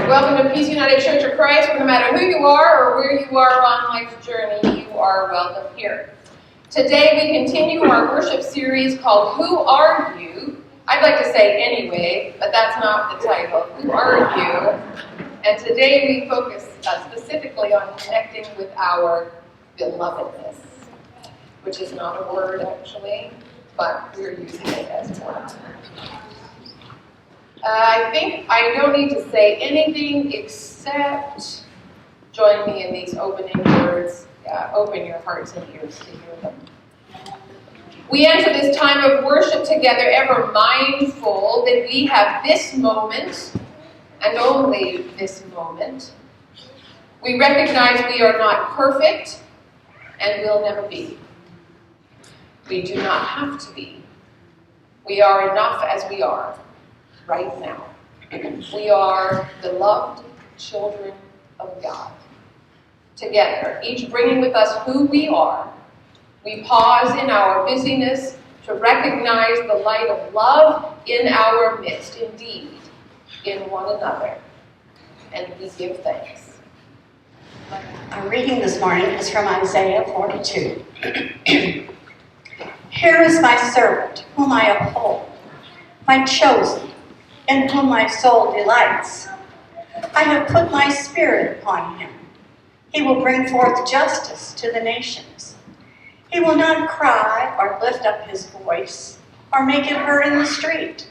Welcome to Peace United Church of Christ, where no matter who you are or where you are on life's journey, you are welcome here. Today we continue our worship series called Who Are You? I'd like to say anyway, but that's not the title. Who are you? And today we focus specifically on connecting with our belovedness, which is not a word actually, but we're using it as one. I think I don't need to say anything except join me in these opening words. Open your hearts and ears to hear them. We enter this time of worship together ever mindful that we have this moment and only this moment. We recognize we are not perfect and will never be. We do not have to be. We are enough as we are. Right now. We are beloved children of God. Together, each bringing with us who we are, we pause in our busyness to recognize the light of love in our midst, indeed, in one another. And we give thanks. Our reading this morning is from Isaiah 42. Here is my servant, whom I uphold, my chosen, in whom my soul delights. I have put my spirit upon him. He will bring forth justice to the nations. He will not cry or lift up his voice or make it heard in the street.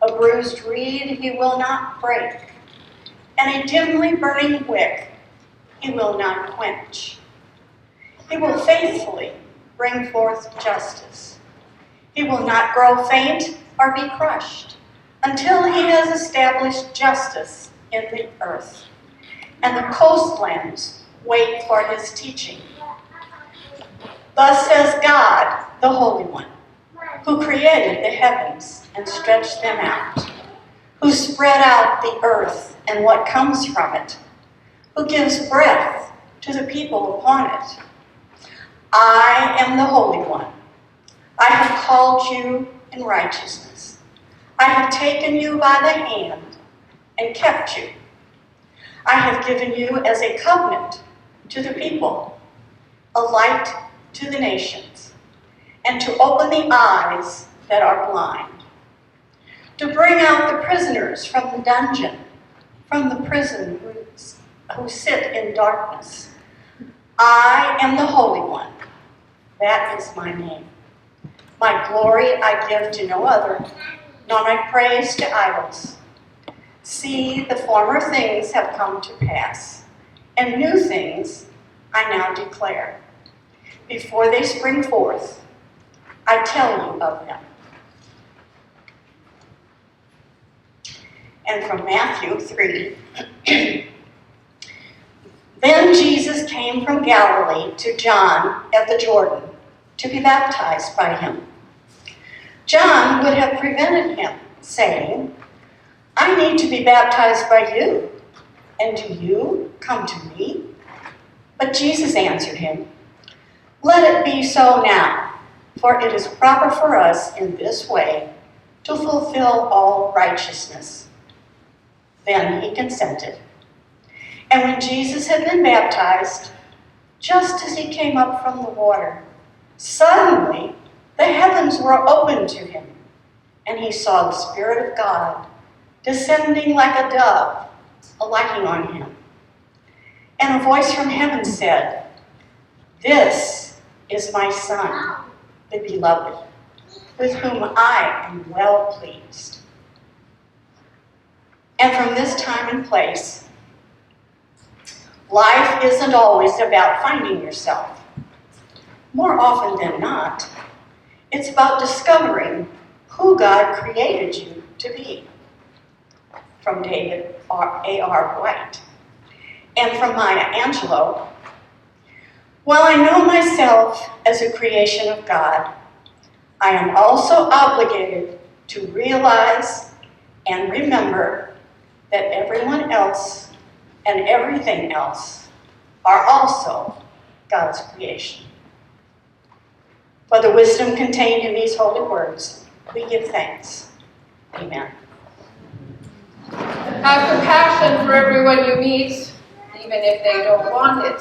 A bruised reed he will not break, and a dimly burning wick he will not quench. He will faithfully bring forth justice. He will not grow faint or be crushed, until he has established justice in the earth, and the coastlands wait for his teaching. Thus says God, the Holy One, who created the heavens and stretched them out, who spread out the earth and what comes from it, who gives breath to the people upon it. I am the Holy One. I have called you in righteousness. I have taken you by the hand and kept you. I have given you as a covenant to the people, a light to the nations, and to open the eyes that are blind, to bring out the prisoners from the dungeon, from the prison who sit in darkness. I am the Holy One. That is my name. My glory I give to no other, nor my praise to idols. See, the former things have come to pass, and new things I now declare. Before they spring forth, I tell you of them. And from Matthew 3, Then Jesus came from Galilee to John at the Jordan to be baptized by him. John would have prevented him, saying, I need to be baptized by you, and do you come to me? But Jesus answered him, Let it be so now, for it is proper for us in this way to fulfill all righteousness. Then he consented. And when Jesus had been baptized, just as he came up from the water, suddenly the heavens were opened to him, and he saw the Spirit of God descending like a dove, alighting on him. And a voice from heaven said, This is my Son, the beloved, with whom I am well pleased. And from this time and place, life isn't always about finding yourself. More often than not, it's about discovering who God created you to be. From David A.R. White. And from Maya Angelou, while I know myself as a creation of God, I am also obligated to realize and remember that everyone else and everything else are also God's creation. For the wisdom contained in these holy words, we give thanks. Amen. Have compassion for everyone you meet, even if they don't want it.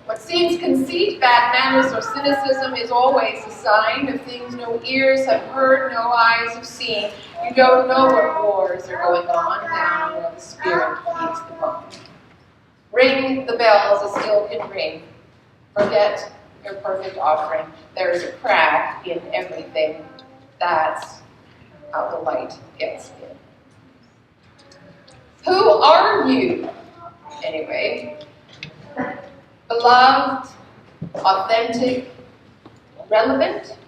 What seems conceit, bad manners, or cynicism is always a sign of things no ears have heard, no eyes have seen. You don't know what wars are going on down where the Spirit feeds the body. Ring the bells as still can ring. Forget your perfect offering. There is a crack in everything. That's how the light gets in. Who are you, anyway? Beloved, authentic, relevant?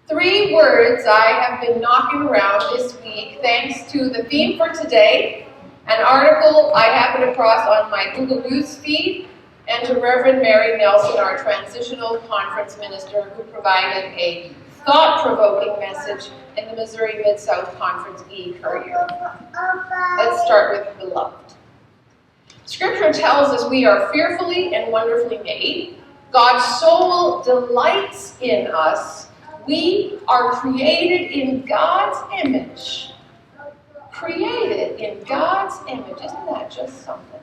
3 words I have been knocking around this week thanks to the theme for today, an article I happened across on my Google News feed, and to Reverend Mary Nelson, our transitional conference minister, who provided a thought-provoking message in the Missouri Mid-South Conference E-Courier. Let's start with beloved. Scripture tells us we are fearfully and wonderfully made. God's soul delights in us. We are created in God's image. Created in God's image. Isn't that just something?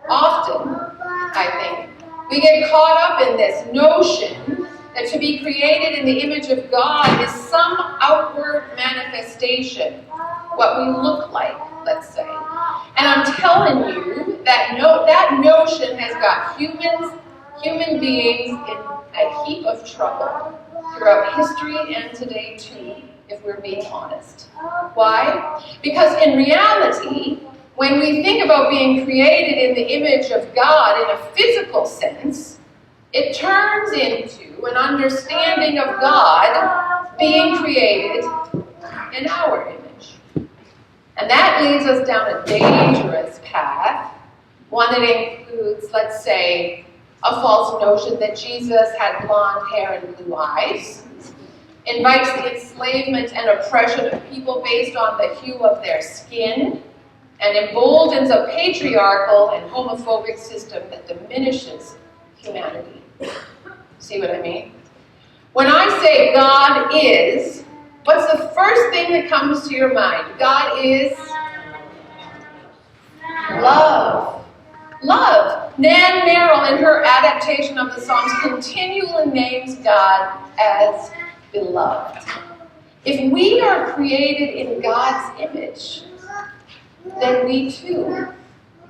Often, I think, we get caught up in this notion that to be created in the image of God is some outward manifestation, what we look like, let's say. And I'm telling you that that notion has got human beings in a heap of trouble throughout history and today too, if we're being honest. Why? Because in reality, when we think about being created in the image of God in a physical sense, it turns into an understanding of God being created in our image. And that leads us down a dangerous path, one that includes, let's say, a false notion that Jesus had blonde hair and blue eyes, invites the enslavement and oppression of people based on the hue of their skin, and emboldens a patriarchal and homophobic system that diminishes humanity. See what I mean? When I say God is, what's the first thing that comes to your mind? God is love. Love. Nan Merrill, in her adaptation of the Psalms, continually names God as beloved. If we are created in God's image, then we too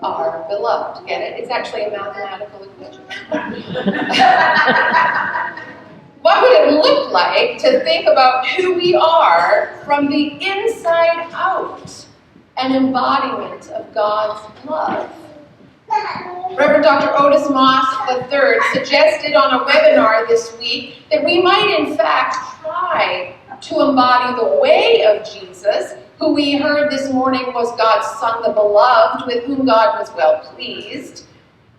are beloved. Get it? It's actually a mathematical equation. What would it look like to think about who we are from the inside out? An embodiment of God's love. Reverend Dr. Otis Moss III suggested on a webinar this week that we might in fact try to embody the way of Jesus, who we heard this morning was God's Son, the Beloved, with whom God was well pleased.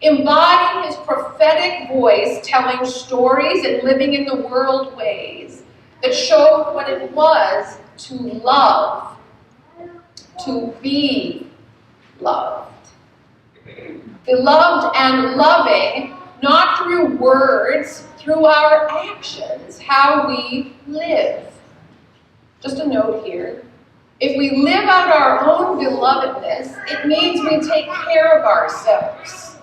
Embody his prophetic voice, telling stories and living in the world ways that showed what it was to love, to be loved. Beloved and loving, not through words, through our actions, how we live. Just a note here. If we live out our own belovedness, it means we take care of ourselves.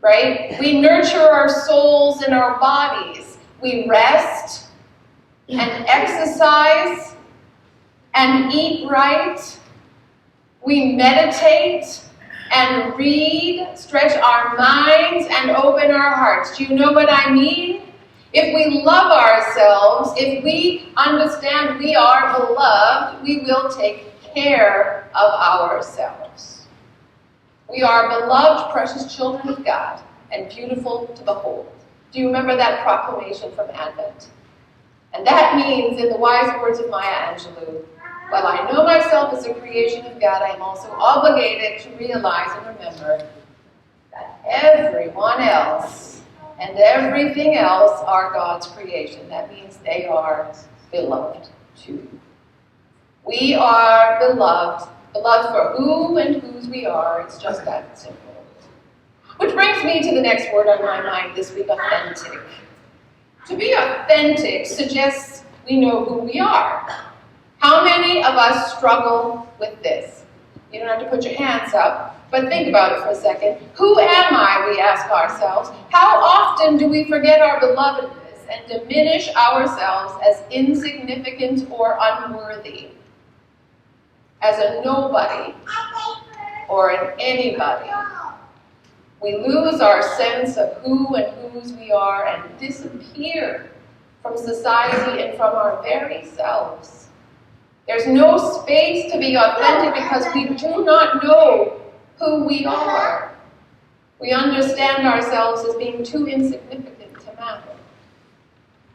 Right? We nurture our souls and our bodies. We rest and exercise and eat right. We meditate and read, stretch our minds, and open our hearts. Do you know what I mean? If we love ourselves, if we understand we are beloved, we will take care of ourselves. We are beloved, precious children of God, and beautiful to behold. Do you remember that proclamation from Advent? And that means, in the wise words of Maya Angelou, while I know myself as a creation of God, I am also obligated to realize and remember that everyone else and everything else are God's creation. That means they are beloved too. We are beloved, beloved for who and whose we are. It's just that simple. Which brings me to the next word on my mind this week, authentic. To be authentic suggests we know who we are. How many of us struggle with this? You don't have to put your hands up, but think about it for a second. Who am I, we ask ourselves. How often do we forget our belovedness and diminish ourselves as insignificant or unworthy, as a nobody or an anybody? We lose our sense of who and whose we are and disappear from society and from our very selves. There's no space to be authentic because we do not know who we are. We understand ourselves as being too insignificant to matter.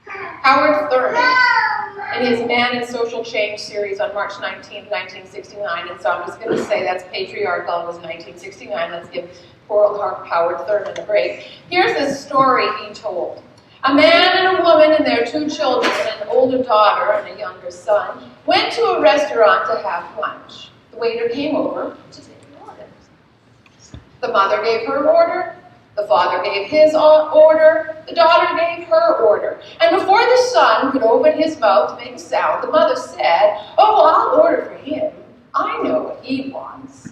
Howard Thurman, in his Man and Social Change series on March 19, 1969, and so I'm just going to say that's patriarchal, it was 1969, let's give poor old Howard Thurman a break. Here's the story he told. A man and a woman and their 2 children, an older daughter and a younger son, went to a restaurant to have lunch. The waiter came over to take an order. The mother gave her order, the father gave his order, the daughter gave her order. And before the son could open his mouth to make a sound, the mother said, "Oh, I'll order for him. I know what he wants."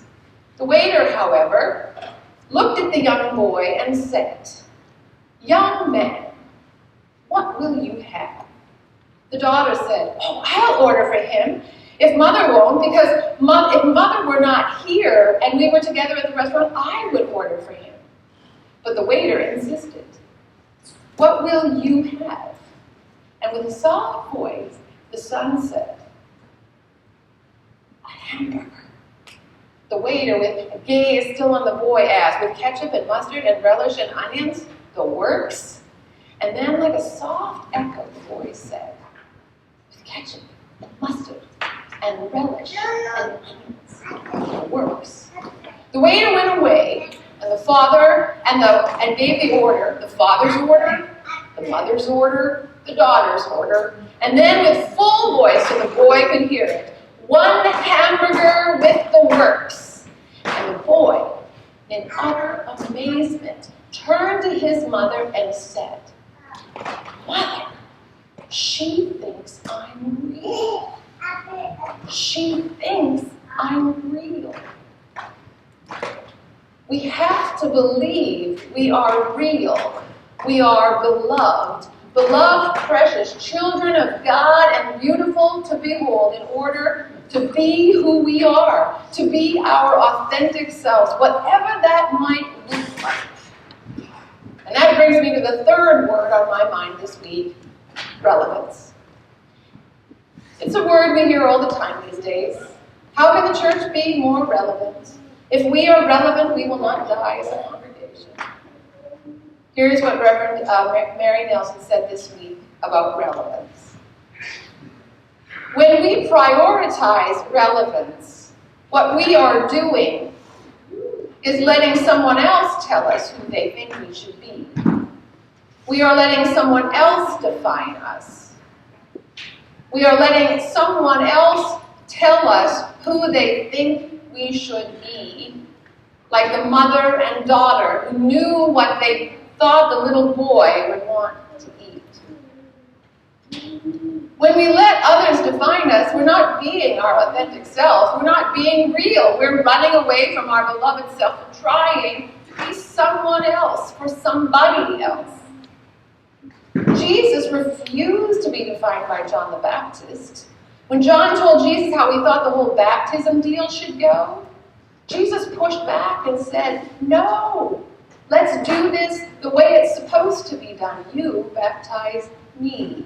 The waiter, however, looked at the young boy and said, "Young man, what will you have?" The daughter said, "Oh, I'll order for him. If mother won't, because if mother were not here and we were together at the restaurant, I would order for him." But the waiter insisted. "What will you have?" And with a soft voice, the son said, "A hamburger." The waiter, with gaze still on the boy, asked, "With ketchup and mustard and relish and onions, the works?" And then, like a soft echo, the voice said, "With ketchup and mustard and relish and onions, the works." The waiter went away, and the father and gave the order, the father's order, the mother's order, the daughter's order, and then with full voice so the boy could hear it, "1 hamburger with the works." And the boy, in utter amazement, turned to his mother and said, "Mother, she thinks I'm real. She thinks I'm real." We have to believe we are real. We are beloved. Beloved, precious children of God and beautiful to behold in order to be who we are, to be our authentic selves, whatever that might look like. And that brings me to the third word on my mind this week, relevance. It's a word we hear all the time these days. How can the church be more relevant? If we are relevant, we will not die as a congregation. Here's what Reverend Mary Nelson said this week about relevance. When we prioritize relevance, what we are doing is letting someone else tell us who they think we should be. We are letting someone else define us. We are letting someone else tell us who they think we should be, like the mother and daughter who knew what they thought the little boy would want to eat. When we let others define us, we're not being our authentic self. We're not being real. We're running away from our beloved self and trying to be someone else for somebody else. Jesus refused to be defined by John the Baptist. When John told Jesus how he thought the whole baptism deal should go, Jesus pushed back and said, "No, let's do this the way it's supposed to be done. You baptize me."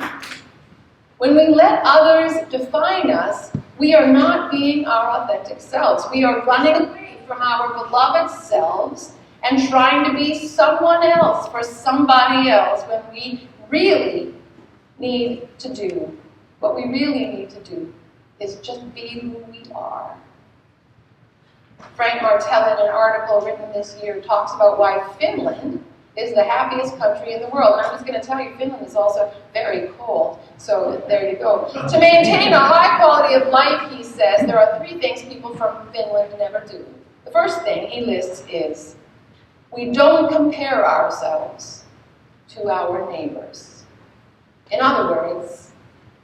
When we let others define us, we are not being our authentic selves. We are running away from our beloved selves and trying to be someone else for somebody else when we really need to do. What we really need to do is just be who we are. Frank Martell, in an article written this year, talks about why Finland is the happiest country in the world. And I'm just going to tell you, Finland is also very cold. So there you go. To maintain a high quality of life, he says, there are 3 things people from Finland never do. The first thing he lists is, we don't compare ourselves to our neighbors. In other words,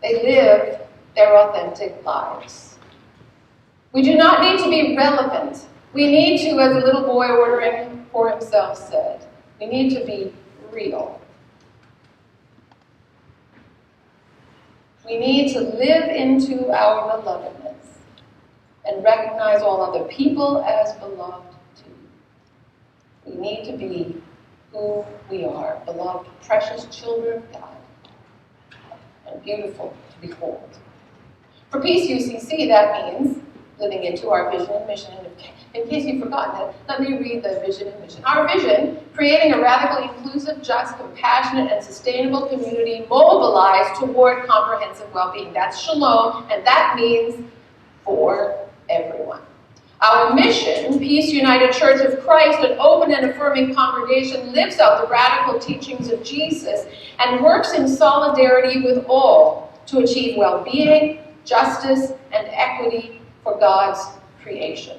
they live their authentic lives. We do not need to be relevant. We need to, as a little boy ordering for himself said, we need to be real. We need to live into our belovedness and recognize all other people as beloved too. We need to be who we are, beloved, precious children of God, and beautiful to behold. For Peace UCC, that means living into our vision and mission. And in case you've forgotten it, let me read the vision and mission. Our vision, creating a radically inclusive, just, compassionate, and sustainable community mobilized toward comprehensive well-being. That's shalom, and that means for everyone. Our mission, Peace United Church of Christ, an open and affirming congregation, lives out the radical teachings of Jesus and works in solidarity with all to achieve well-being, justice, and equity for God's creation.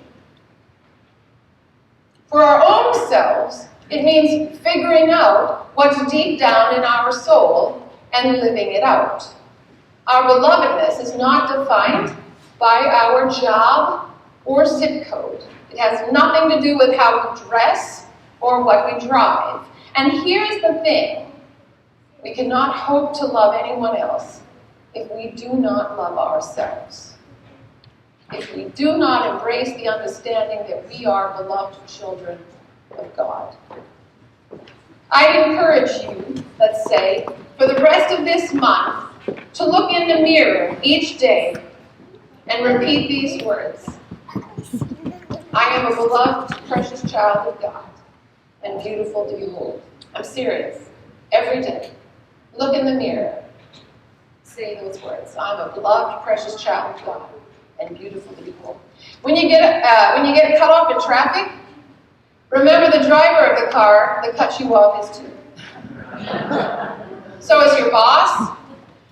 For our own selves, it means figuring out what's deep down in our soul and living it out. Our belovedness is not defined by our job or zip code. It has nothing to do with how we dress or what we drive. And here's the thing. We cannot hope to love anyone else if we do not love ourselves. If we do not embrace the understanding that we are beloved children of God. I encourage you, let's say, for the rest of this month, to look in the mirror each day and repeat these words. I am a beloved, precious child of God, and beautiful to behold. I'm serious. Every day. Look in the mirror. Say those words. I'm a beloved, precious child of God, and beautiful to behold. When you get cut off in traffic, remember the driver of the car that cut you off is too. So is your boss.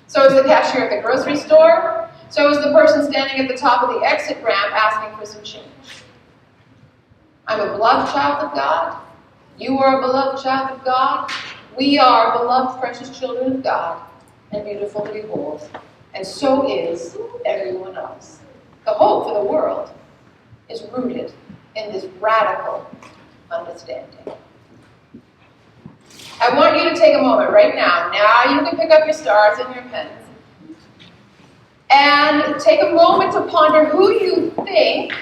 So is the cashier at the grocery store. So is the person standing at the top of the exit ramp asking for some change. I'm a beloved child of God. You are a beloved child of God. We are beloved, precious children of God, and beautiful to behold. And so is everyone else. The hope for the world is rooted in this radical understanding. I want you to take a moment right now. Now you can pick up your stars and your pens. And take a moment to ponder who you think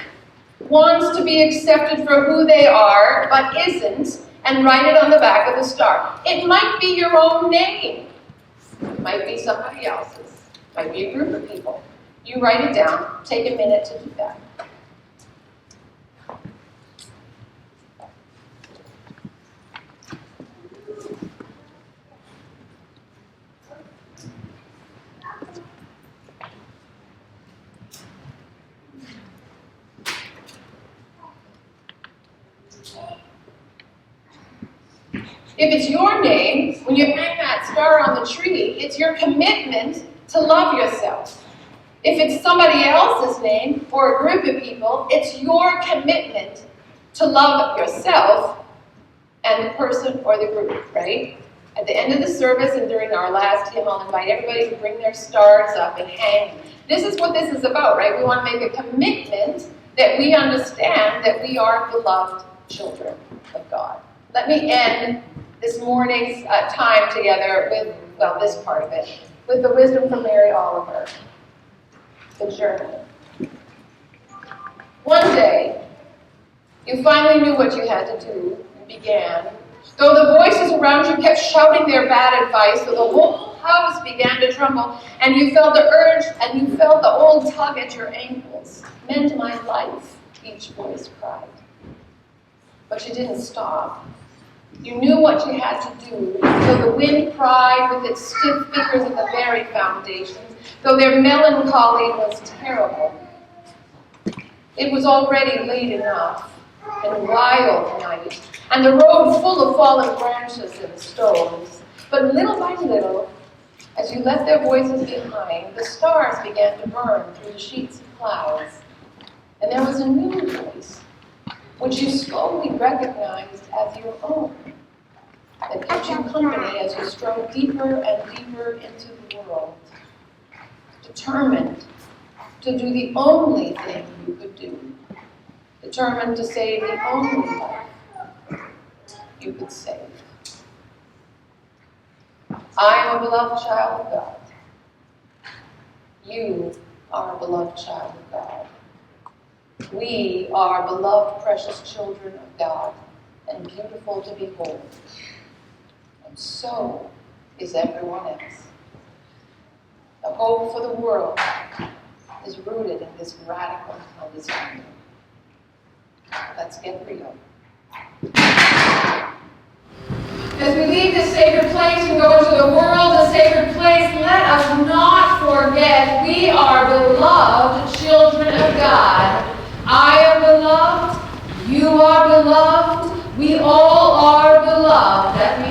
wants to be accepted for who they are, but isn't, and write it on the back of the star. It might be your own name. It might be somebody else's. It might be a group of people. You write it down. Take a minute to do that. If it's your name, when you hang that star on the tree, it's your commitment to love yourself. If it's somebody else's name or a group of people, it's your commitment to love yourself and the person or the group, right? At the end of the service and during our last hymn, I'll invite everybody to bring their stars up and hang. This is what this is about, right? We want to make a commitment that we understand that we are beloved children of God. Let me end this morning's time together with, well, this part of it, with the wisdom from Mary Oliver, the journey. One day, you finally knew what you had to do and began. Though the voices around you kept shouting their bad advice, so the whole house began to tremble, and you felt the urge, and you felt the old tug at your ankles. Mend my life, each voice cried. But you didn't stop. You knew what you had to do, though the wind cried with its stiff fingers at the very foundations, though their melancholy was terrible. It was already late enough, and wild night, and the road full of fallen branches and stones. But little by little, as you left their voices behind, the stars began to burn through the sheets of clouds, and there was a new voice, which you slowly recognized as your own, that kept you company as you strode deeper and deeper into the world, determined to do the only thing you could do, determined to save the only life you could save. I am a beloved child of God. You are a beloved child of God. We are beloved, precious children of God, and beautiful to behold. And so is everyone else. The hope for the world is rooted in this radical understanding. Let's get real. As we leave this sacred place and go into the world, a sacred place, let us not forget we are beloved children of God. I am beloved. You are beloved. We all are beloved. That